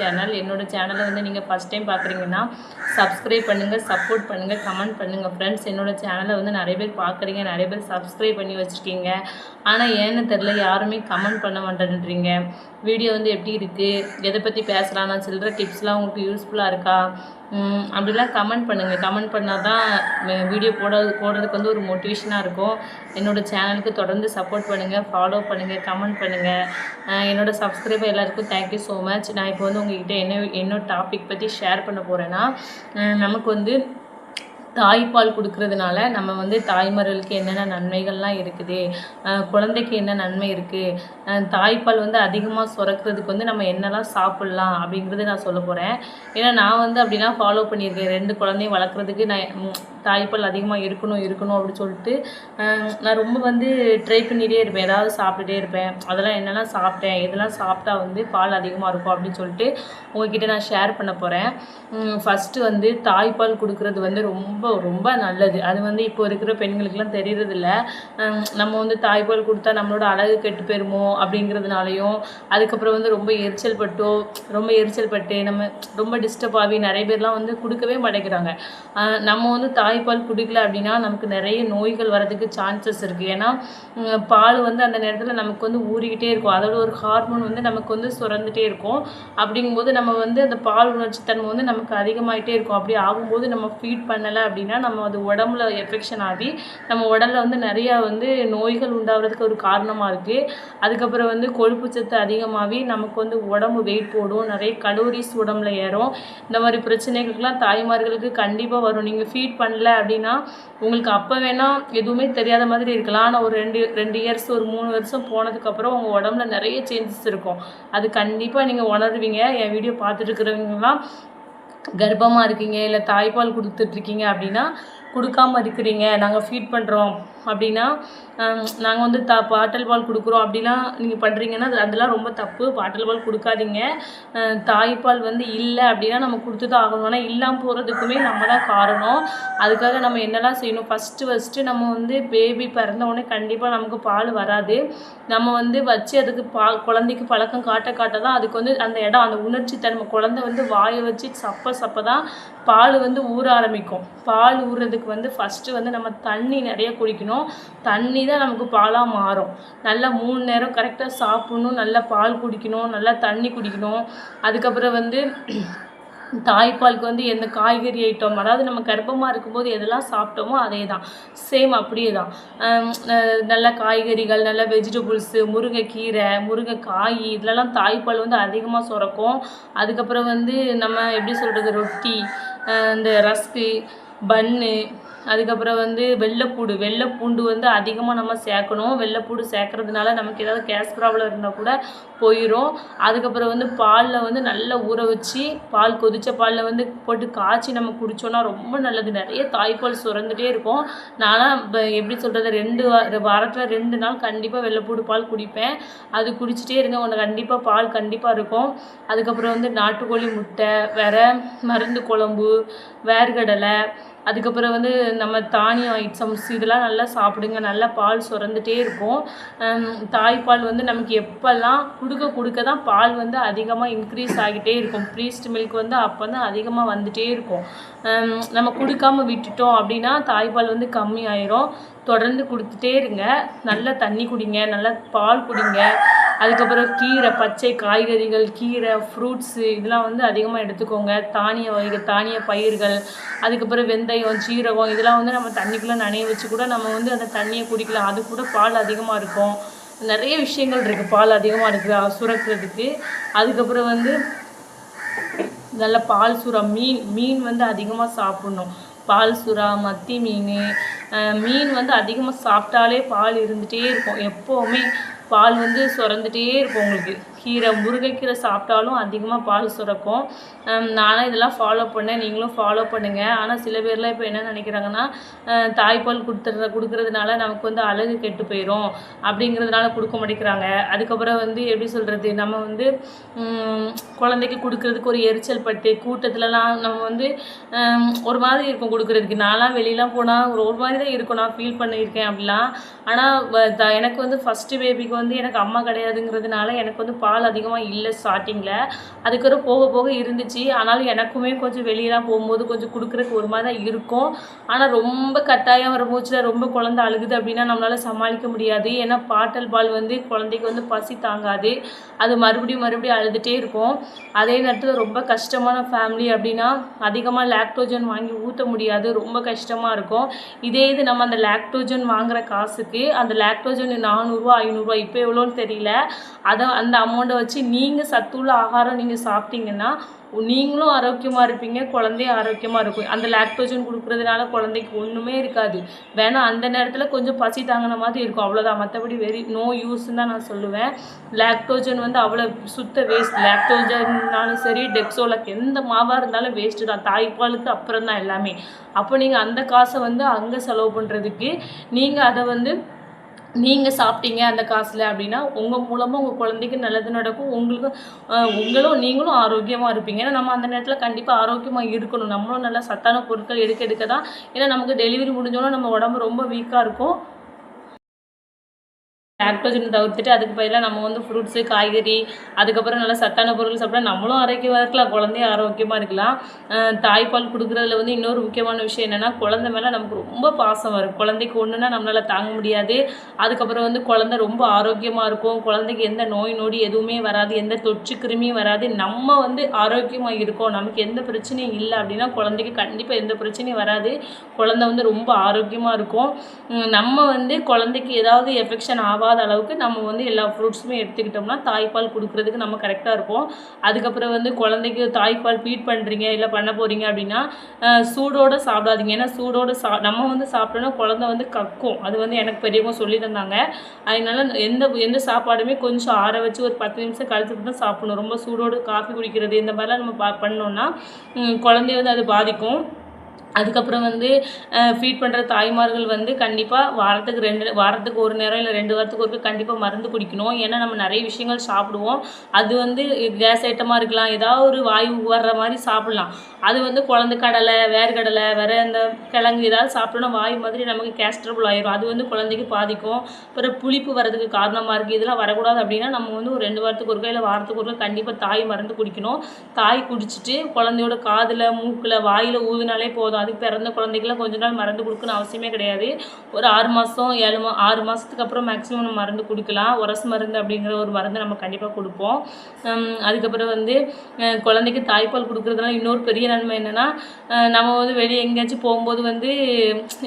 Channel. என்னோட சேனலை வந்து நீங்கள் ஃபஸ்ட் டைம் பார்க்குறீங்கன்னா சப்ஸ்கிரைப் பண்ணுங்கள், சப்போர்ட் பண்ணுங்கள், கமெண்ட் பண்ணுங்கள் ஃப்ரெண்ட்ஸ். என்னோட சேனலை வந்து நிறைய பேர் பார்க்குறீங்க, நிறைய பேர் சப்ஸ்கிரைப் பண்ணி வச்சுருக்கீங்க. ஆனால் ஏன்னு தெரில, யாருமே கமெண்ட் பண்ண மாட்டேன்றீங்க. வீடியோ வந்து எப்படி இருக்குது, எதை பற்றி பேசலாம், நான் சில்லற டிப்ஸ்லாம் உங்களுக்கு யூஸ்ஃபுல்லாக இருக்கா, அப்படிலாம் கமெண்ட் பண்ணுங்கள். கமெண்ட் பண்ணால் தான் வீடியோ போடுறதுக்கு வந்து ஒரு மோட்டிவேஷனாக இருக்கும். என்னோடய சேனலுக்கு தொடர்ந்து சப்போர்ட் பண்ணுங்கள், ஃபாலோ பண்ணுங்கள், கமெண்ட் பண்ணுங்கள். என்னோடய சப்ஸ்கிரைபர் எல்லாருக்கும் தேங்க்யூ ஸோ மச். நான் இப்போ வந்து உங்கள்கிட்ட என்னோட டாபிக் பற்றி ஷேர் பண்ண போகிறேன்னா, நமக்கு வந்து தாய்ப்பால் கொடுக்கறதுனால நம்ம வந்து தாய்மார்களுக்கு என்னென்ன நன்மைகள்லாம் இருக்குது, குழந்தைக்கு என்ன நன்மை இருக்குது, தாய்ப்பால் வந்து அதிகமாக சுரக்கிறதுக்கு வந்து நம்ம என்னெல்லாம் சாப்பிட்லாம் அப்படிங்கிறது நான் சொல்ல போகிறேன். ஏன்னா நான் வந்து அப்படிலாம் ஃபாலோ பண்ணியிருக்கேன். 2 குழந்தையும் வளர்க்குறதுக்கு நான் தாய்ப்பால் அதிகமாக இருக்கணும் அப்படின்னு சொல்லிட்டு நான் ரொம்ப வந்து ட்ரை பண்ணிகிட்டே இருப்பேன். ஏதாவது சாப்பிட்டுட்டே இருப்பேன். அதெல்லாம் என்னெல்லாம் சாப்பிட்டேன், இதெல்லாம் சாப்பிட்டா வந்து பால் அதிகமாக இருக்கும் அப்படின்னு சொல்லிட்டு உங்கள்கிட்ட நான் ஷேர் பண்ண போகிறேன். ஃபஸ்ட்டு வந்து தாய்ப்பால் கொடுக்குறது வந்து ரொம்ப ரொம்ப நல்லது. அது வந்து இப்போ இருக்கிற பெண்களுக்கெல்லாம் தெரியறதில்ல. நம்ம வந்து தாய்ப்பால் கொடுத்தா நம்மளோட அழகு கெட்டு போயிருமோ அப்படிங்கிறதுனாலையும், அதுக்கப்புறம் வந்து ரொம்ப எரிச்சல் பட்டு நம்ம ரொம்ப டிஸ்டர்ப் ஆகி நிறைய பேர்லாம் வந்து கொடுக்கவே மாட்டேங்கிறாங்க. நம்ம வந்து தாய்ப்பால் குடிக்கல அப்படின்னா நமக்கு நிறைய நோய்கள் வரதுக்கு சான்சஸ் இருக்குது. ஏன்னா பால் வந்து அந்த நேரத்தில் நமக்கு வந்து ஊறிக்கிட்டே இருக்கும். அதோட ஒரு ஹார்மோன் வந்து நமக்கு வந்து சுரந்துகிட்டே இருக்கும். அப்படிங்கும்போது நம்ம வந்து அந்த பால் உணர்ச்சி தன்மை வந்து நமக்கு அதிகமாகிட்டே இருக்கும். அப்படி ஆகும்போது நம்ம ஃபீட் பண்ணலை அப்படின்னா நம்ம அது உடம்புல எஃபெக்ஷன் ஆகி நம்ம உடலில் வந்து நிறையா வந்து நோய்கள் உண்டாகிறதுக்கு ஒரு காரணமாக இருக்குது. அதுக்கப்புறம் வந்து கொழுப்பு சத்து அதிகமாகி நமக்கு வந்து உடம்பு வெயிட் போடும், நிறைய கலோரிஸ் உடம்புல ஏறும். இந்த மாதிரி பிரச்சனைகளுக்கெல்லாம் தாய்மார்களுக்கு கண்டிப்பாக வரும். நீங்கள் ஃபீட் பண்ணல அப்படின்னா உங்களுக்கு அப்போ வேணால் எதுவுமே தெரியாத மாதிரி இருக்கலாம். ஆனால் ஒரு 2 இயர்ஸ் ஒரு 3 வருஷம் போனதுக்கப்புறம் உங்கள் உடம்புல நிறைய சேஞ்சஸ் இருக்கும். அது கண்டிப்பாக நீங்கள் உணர்வீங்க. என் வீடியோ பார்த்துட்டு இருக்கிறவங்கலாம் கர்ப்பமாக இருக்கீங்க, இல்லை தாய்ப்பால் கொடுத்துட்ருக்கீங்க அப்படின்னா, கொடுக்காமல் இருக்கிறீங்க, நாங்கள் ஃபீட் பண்ணுறோம் அப்படின்னா, நாங்கள் வந்து பாட்டில் பால் கொடுக்குறோம் அப்படிலாம் நீங்கள் பண்ணுறீங்கன்னா அதெல்லாம் ரொம்ப தப்பு. பாட்டில் பால் கொடுக்காதீங்க. தாய்ப்பால் வந்து இல்லை அப்படின்னா நம்ம கொடுத்து தான் ஆகணும். ஆனால் இல்லாமல் போகிறதுக்குமே நம்ம தான் காரணம். அதுக்காக நம்ம என்னெல்லாம் செய்யணும், ஃபஸ்ட்டு நம்ம வந்து பேபி பிறந்தவுடனே கண்டிப்பாக நமக்கு பால் வராது. நம்ம வந்து வச்சு அதுக்கு குழந்தைக்கு பழக்கம் காட்ட தான் அதுக்கு வந்து அந்த இடம், அந்த உணர்ச்சி தன்மை, குழந்தை வந்து வாயை வச்சு சப்ப தான் பால் வந்து ஊற ஆரம்பிக்கும். பால் ஊறுறதுக்கு வந்து ஃபஸ்ட்டு வந்து நம்ம தண்ணி நிறைய குடிக்கணும். தண்ணி தான் நமக்கு பாலாக மாறும். நல்லா 3 நேரம் கரெக்டாக சாப்பிட்ணும், நல்லா பால் குடிக்கணும், நல்லா தண்ணி குடிக்கணும். அதுக்கப்புறம் வந்து தாய்ப்பாலுக்கு வந்து எந்த காய்கறி ஐட்டம், அதாவது நம்ம கர்ப்பமாக இருக்கும்போது எதெல்லாம் சாப்பிட்டோமோ அதே தான், சேம் அப்படியே தான். நல்ல காய்கறிகள், நல்ல வெஜிடபிள்ஸு, முருங்கைக்கீரை, முருங்கைக்காய், இதெல்லாம் தாய்ப்பால் வந்து அதிகமாக சுரக்கும். அதுக்கப்புறம் வந்து நம்ம எப்படி சொல்கிறது, ரொட்டி, இந்த ரஸ்க்கு, பன்னு, அதுக்கப்புறம் வந்து வெள்ளைப்பூண்டு வந்து அதிகமாக நம்ம சேர்க்கணும். வெள்ளைப்பூடு சேர்க்கறதுனால நமக்கு ஏதாவது கேஸ் ப்ராப்ளம் இருந்தால் கூட போயிடும். அதுக்கப்புறம் வந்து பாலில் வந்து நல்லா ஊற வச்சு கொதித்த பாலில் வந்து போட்டு காய்ச்சி நம்ம குடித்தோன்னா ரொம்ப நல்லது. நிறைய தாய்ப்பால் சுரந்துகிட்டே இருக்கும். நான்லாம் இப்போ எப்படி சொல்கிறது, வாரத்தில் 2 நாள் கண்டிப்பாக வெள்ளைப்பூடு பால் குடிப்பேன். அது குடிச்சிட்டே இருங்க, உனக்கு கண்டிப்பாக பால் கண்டிப்பாக இருக்கும். அதுக்கப்புறம் வந்து நாட்டுக்கோழி முட்டை, வேறு மருந்து குழம்பு, வேர்க்கடலை, அதுக்கப்புறம் வந்து நம்ம தானியம் ஐட்டம்ஸ், இதெல்லாம் நல்லா சாப்பிடுங்க. நல்லா பால் சுரந்துகிட்டே இருக்கும். தாய்ப்பால் வந்து நமக்கு எப்போல்லாம் கொடுக்க தான் பால் வந்து அதிகமாக இன்க்ரீஸ் ஆகிட்டே இருக்கும். ப்ரீஸ்ட் மில்க் வந்து அப்போ தான் அதிகமாக வந்துகிட்டே இருக்கும். நம்ம கொடுக்காமல் விட்டுட்டோம் அப்படின்னா தாய்ப்பால் வந்து கம்மி ஆயிரும். தொடர்ந்து கொடுத்துட்டே இருங்க. நல்லா தண்ணி குடிங்க, நல்லா பால் குடிங்க. அதுக்கப்புறம் கீரை, பச்சை காய்கறிகள், கீரை, ஃப்ரூட்ஸு, இதெல்லாம் வந்து அதிகமாக எடுத்துக்கோங்க. தானிய பயிர்கள், அதுக்கப்புறம் வெந்தயம், சீரகம், இதெல்லாம் வந்து நம்ம தண்ணிக்குள்ளே நனைய வச்சு கூட நம்ம வந்து அந்த தண்ணியை குடிக்கலாம். அது கூட பால் அதிகமாக இருக்கும். நிறைய விஷயங்கள் இருக்குது பால் அதிகமாக இருக்குது சுரக்கிறதுக்கு. அதுக்கப்புறம் வந்து நல்ல பால் சுறா மீன் வந்து அதிகமாக சாப்பிட்ணும். பால் சுறா, மத்தி மீன் வந்து அதிகமாக சாப்பிட்டாலே பால் இருந்துகிட்டே இருக்கும். எப்போவுமே பால் வந்து சுரந்துகிட்டே இருக்கும். உங்களுக்கு முருங்கைக்கீரை சாப்பிட்டாலும் அதிகமாக பால் சுரக்கும். நானும் இதெல்லாம் ஃபாலோ பண்ணேன், நீங்களும் ஃபாலோ பண்ணுங்கள். ஆனால் சில பேர்லாம் இப்போ என்ன நினைக்கிறாங்கன்னா, தாய்ப்பால் கொடுக்கறதுனால நமக்கு வந்து அழகு கெட்டு போயிடும் அப்படிங்கிறதுனால கொடுக்க மாட்டேங்கிறாங்க. அதுக்கப்புறம் வந்து எப்படி சொல்கிறது, நம்ம வந்து குழந்தைக்கு கொடுக்கறதுக்கு ஒரு எரிச்சல் பட்டு கூட்டத்துலலாம் நம்ம வந்து ஒரு மாதிரி இருக்கும் கொடுக்குறதுக்கு. நான்லாம் வெளியெலாம் போனால் ஒரு மாதிரி தான் இருக்கும், நான் ஃபீல் பண்ணியிருக்கேன் அப்படிலாம். ஆனால் எனக்கு வந்து ஃபஸ்ட்டு பேபிக்கு வந்து எனக்கு அம்மா கிடையாதுங்கிறதுனால எனக்கு வந்து பால் அதிகமாக இல்லை ஸ்டார்டிங்கில். அதுக்கப்புறம் போக போக இருந்துச்சு. ஆனாலும் எனக்குமே கொஞ்சம் வெளியெலாம் போகும்போது கொஞ்சம் கொடுக்குறதுக்கு ஒரு மாதிரி தான் இருக்கும். ஆனால் ரொம்ப கட்டாயம் வரும்போது ரொம்ப குழந்தை அழுகுது அப்படின்னா நம்மளால் சமாளிக்க முடியாது. ஏன்னா பாட்டல் பால் வந்து குழந்தைக்கு வந்து பசி தாங்காது. அது மறுபடியும் அழுதுகிட்டே இருக்கும். அதே நேரத்தில் ரொம்ப கஷ்டமான ஃபேமிலி அப்படின்னா அதிகமாக லாக்டோஜன் வாங்கி ஊற்ற முடியாது. ரொம்ப கஷ்டமாக இருக்கும். இதே இது நம்ம அந்த லாக்டோஜன் வாங்குகிற காசுக்கு அந்த லாக்டோஜன் 400 500 இப்போ எவ்வளோன்னு தெரியல. அந்த அமௌண்ட்டை வச்சு நீங்கள் சத்துள்ள ஆகாரம் நீங்கள் சாப்பிட்டீங்கன்னா நீங்களும் ஆரோக்கியமாக இருப்பீங்க, குழந்தையும் ஆரோக்கியமாக இருக்கும். அந்த லாக்டோஜன் கொடுக்குறதுனால குழந்தைக்கு ஒன்றுமே இருக்காது. வேணால் அந்த நேரத்தில் கொஞ்சம் பசி தாங்கின மாதிரி இருக்கும், அவ்வளோதான். மற்றபடி நோ யூஸ்ன்னு தான் நான் சொல்லுவேன். லாக்டோஜன் வந்து அவ்வளோ சுத்த வேஸ்ட். லாக்டோஜன்னாலும் சரி, டெக்ஸோலாக் எந்த மாவாக இருந்தாலும் வேஸ்ட்டு தான். தாய்ப்பாலுக்கு அப்புறம் தான் எல்லாமே. அப்போ நீங்கள் அந்த காசை வந்து அங்கே செலவு பண்ணுறதுக்கு நீங்கள் அதை வந்து நீங்கள் சாப்பிட்டீங்க அந்த காசில் அப்படின்னா உங்கள் மூலமாக உங்கள் குழந்தைக்கு நல்லது நடக்கும். நீங்களும் ஆரோக்கியமாக இருப்பீங்க. ஏன்னா நம்ம அந்த நேரத்தில் கண்டிப்பாக ஆரோக்கியமாக இருக்கணும். நம்மளும் நல்லா சத்தான பொருட்கள் எடுக்க தான். ஏன்னா நமக்கு டெலிவரி முடிஞ்சோன்னா நம்ம உடம்பு ரொம்ப வீக்காக இருக்கும். லாக்டோஜன் தவிர்த்துட்டு அதுக்கு பதிலாக நம்ம வந்து ஃப்ரூட்ஸு, காய்கறி, அதுக்கப்புறம் நல்லா சத்தான பொருள் சாப்பிட்டா நம்மளும் ஆரோக்கியமாக இருக்கலாம், குழந்தையும் ஆரோக்கியமாக இருக்கலாம். தாய்ப்பால் கொடுக்குறதுல வந்து இன்னொரு முக்கியமான விஷயம் என்னென்னா குழந்தை மேலே நமக்கு ரொம்ப பாசம் வரும். குழந்தைக்கு ஒன்றுனா நம்மளால் தாங்க முடியாது. அதுக்கப்புறம் வந்து குழந்தை ரொம்ப ஆரோக்கியமாக இருக்கும். குழந்தைக்கு எந்த நோய் நொடி எதுவுமே வராது, எந்த தொற்று கிருமியும் வராது. நம்ம வந்து ஆரோக்கியமாக இருக்கோம், நமக்கு எந்த பிரச்சனையும் இல்லை அப்படின்னா குழந்தைக்கு கண்டிப்பாக எந்த பிரச்சனையும் வராது. குழந்தை வந்து ரொம்ப ஆரோக்கியமாக இருக்கும். நம்ம வந்து குழந்தைக்கு ஏதாவது எஃபெக்ஷன் ஆகாத அளவுக்கு நம்ம வந்து எல்லா ஃப்ரூட்ஸுமே எடுத்துக்கிட்டோம்னா தாய்ப்பால் கொடுக்குறதுக்கு நம்ம கரெக்டாக இருப்போம். அதுக்கப்புறம் வந்து குழந்தைக்கு தாய்ப்பால் ஃபீட் பண்ணுறீங்க இல்லை பண்ண போகிறீங்க அப்படின்னா சூடோடு சாப்பிடாதீங்க. ஏன்னா சூடோடு நம்ம வந்து சாப்பிட்டோன்னா குழந்தை வந்து கக்கும். அது வந்து எனக்கு பெரியவங்க சொல்லி தந்தாங்க. அதனால எந்த சாப்பாடுமே கொஞ்சம் ஆற வச்சு ஒரு 10 நிமிஷம் கழிச்சுட்டு தான் சாப்பிடணும். ரொம்ப சூடோடு காஃபி குடிக்கிறது இந்த மாதிரிலாம் நம்ம பண்ணோன்னா குழந்தைய வந்து அது பாதிக்கும். அதுக்கப்புறம் வந்து ஃபீட் பண்ணுற தாய்மார்கள் வந்து கண்டிப்பாக வாரத்துக்கு ஒரு நேரம் இல்லை 2 வாரத்துக்கு ஒருக்க கண்டிப்பாக மருந்து குடிக்கணும். ஏன்னா நம்ம நிறைய விஷயங்கள் சாப்பிடுவோம். அது வந்து கேஸ் ஐட்டமாக இருக்கலாம், ஏதாவது ஒரு வாயு வர்ற மாதிரி சாப்பிட்லாம். அது வந்து குழந்தை கடலை, வேர்க்கடலை, வேறு இந்த கிழங்கு ஏதாவது சாப்பிட்டோன்னா வாயு மாதிரி நமக்கு கேஸ்ட்ரபிள் ஆயிரும். அது வந்து குழந்தைக்கு பாதிக்கும். அப்புறம் புளிப்பு வரதுக்கு காரணமாக இருக்குது. இதெல்லாம் வரக்கூடாது அப்படின்னா நம்ம வந்து ஒரு 2 வாரத்துக்கு ஒருக்க இல்லை வாரத்துக்கு ஒருக்க கண்டிப்பாக தாய் மருந்து குடிக்கணும். தாய் குடிச்சிட்டு குழந்தையோட காதில், மூக்கில், வாயில் ஊதுனாலே போதும். அதுக்கு பிறந்த குழந்தைக்கெல்லாம் கொஞ்ச நாள் மருந்து கொடுக்கணும் அவசியமே கிடையாது. ஒரு 6 மாதம் 6 மாதத்துக்கு அப்புறம் மேக்ஸிமம் நம்ம மருந்து கொடுக்கலாம். உரசு மருந்து அப்படிங்கிற ஒரு மருந்து நம்ம கண்டிப்பாக கொடுப்போம். அதுக்கப்புறம் வந்து குழந்தைக்கு தாய்ப்பால் கொடுக்குறதுனால இன்னொரு பெரிய நன்மை என்னென்னா நம்ம வந்து வெளியே எங்கேயாச்சும் போகும்போது வந்து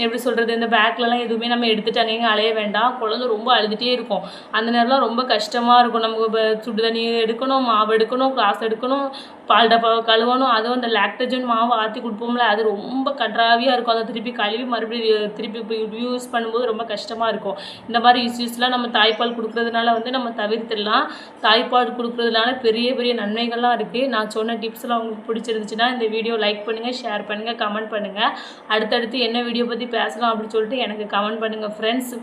எப்படி சொல்கிறது, இந்த பேக்லலாம் எதுவுமே நம்ம எடுத்துகிட்டு அங்கேயும் அலைய வேண்டாம். குழந்தை ரொம்ப அழுதுகிட்டே இருக்கும். அந்த நேரம்லாம் ரொம்ப கஷ்டமாக இருக்கும். நமக்கு சுடு தண்ணி எடுக்கணும், மாவு எடுக்கணும், கிளாஸ் எடுக்கணும், பால் டப்பாவை கழுவணும். அதுவும் அந்த லாக்டோஜன் மாவு ஆற்றி கொடுப்போம்ல, அது ரொம்ப கன்றாவியாக இருக்கும். அதை திருப்பி கழுவி மறுபடியும் திருப்பி யூஸ் பண்ணும்போது ரொம்ப கஷ்டமாக இருக்கும். இந்த மாதிரி இஷ்யூஸ்லாம் நம்ம தாய்ப்பால் கொடுக்குறதுனால வந்து நம்ம தவிர்த்துடலாம். தாய்ப்பால் கொடுக்குறதுனால பெரிய பெரிய நன்மைகள்லாம் இருக்குது. நான் சொன்ன டிப்ஸ்லாம் உங்களுக்கு பிடிச்சிருந்துச்சுன்னா இந்த வீடியோ லைக் பண்ணுங்கள், ஷேர் பண்ணுங்கள், கமெண்ட் பண்ணுங்கள். அடுத்தடுத்து என்ன வீடியோ பற்றி பேசலாம் அப்படின்னு சொல்லிட்டு எனக்கு கமெண்ட் பண்ணுங்கள் ஃப்ரெண்ட்ஸ்.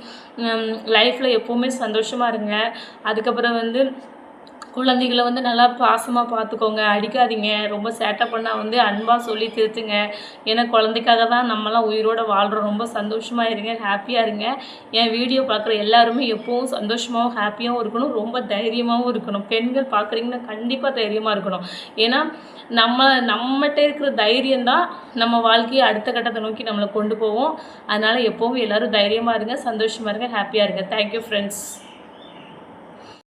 லைஃப்பில் எப்போவுமே சந்தோஷமாக இருங்க. அதுக்கப்புறம் வந்து குழந்தைகளை வந்து நல்லா பாசமாக பார்த்துக்கோங்க, அடிக்காதீங்க. ரொம்ப சேட்டை பண்ணால் வந்து அன்பாக சொல்லி திருத்துங்க. ஏன்னா குழந்தைக்காக தான் நம்மலாம் உயிரோடு வாழ்கிறோம். ரொம்ப சந்தோஷமாக இருங்க, ஹாப்பியாக இருங்க. என் வீடியோ பார்க்குற எல்லாருமே எப்போவும் சந்தோஷமாகவும் ஹாப்பியாகவும் இருக்கணும், ரொம்ப தைரியமாகவும் இருக்கணும். பெண்கள் பார்க்குறீங்கன்னா கண்டிப்பாக தைரியமாக இருக்கணும். ஏன்னா நம்மகிட்ட இருக்கிற தைரியம்தான் நம்ம வாழ்க்கையை அடுத்த கட்டத்தை நோக்கி நம்மளை கொண்டு போவோம். அதனால் எப்போவும் எல்லோரும் தைரியமாக இருங்க, சந்தோஷமாக இருங்க, ஹாப்பியாக இருங்க. Thank you friends.